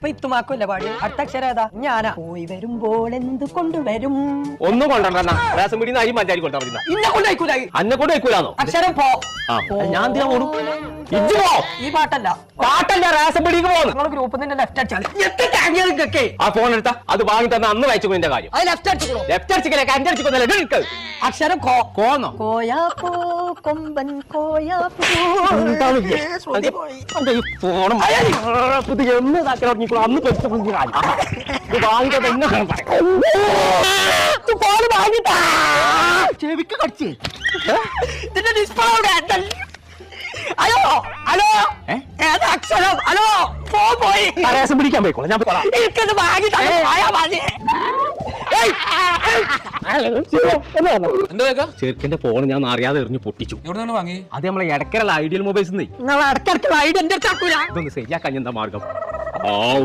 ഇപ്പൊ ഇത്തുമാക്കല്ലേ പാടി. അടുത്ത അക്ഷരം ഏതാ? ഞാനാ. പോയി വരുമ്പോൾ എന്ത് കൊണ്ടുവരും? ഒന്നും കൊണ്ടുവരണ്ട. റേഷൻ പീടിന്ന് അരി മഞ്ചാരി കൊണ്ടുവരുന്ന ഇന്നെ കൊണ്ട് വയ്ക്കൂല. അന്നെ കൊണ്ട് വയ്ക്കൂലാന്നോ? അക്ഷരം പോ. ഞാൻ എന്തിനാ പോണു? ഈ പാട്ടല്ല, പാട്ടല്ല, റേഷൻ പീടിക്ക് പോകുന്നു. നിങ്ങൾ ഗ്രൂപ്പിൽ നിന്ന് ലെഫ്റ്റ് അടിച്ചാൽ ആ ഫോൺ എടുത്താ അത് വാങ്ങി തന്ന അന്ന് വായിച്ചതിന്റെ കാര്യം. അത് ലെഫ്റ്റ് അടിച്ചോ. ലെഫ്റ്റ് അടിച്ചില്ലേ, അഞ്ച് അടിച്ചിക്കൊന്നല്ലേ. അക്ഷരം കോ. കോന്നോ? കോയാ പോ കൊമ്പൻ കോയാ പോ. ഫോണും എന്ന് ഇതാക്കി തുടങ്ങിക്കോ. അന്ന് വാങ്ങി തന്നെ ചെവിക്ക് കടിച്ച് ഇതിന്റെ ഡിസ്പ്ലേ അവിടെ. ഹലോ ഹലോ, ഏതാ അക്ഷരം? ഹലോ, പോയി റേഷൻ പിടിക്കാൻ പോയിക്കോളാം. ഞാൻ എനിക്കത് വാങ്ങി മതി. ചെറുക്കന്റെ ഫോൺ ഞാൻ അറിയാതെ എറിഞ്ഞു പൊട്ടിച്ചു. വാങ്ങി അത് നമ്മളെ ഇടയ്ക്കലുള്ള ഐഡിയൽ മൊബൈൽസ് നിങ്ങൾ ഇടയ്ക്കിടയ്ക്ക് ഐഡിയ എന്റെ അടുത്താക്കൂല. ഇതൊന്ന് ശരിയാക്കാൻ എന്താ മാർഗം?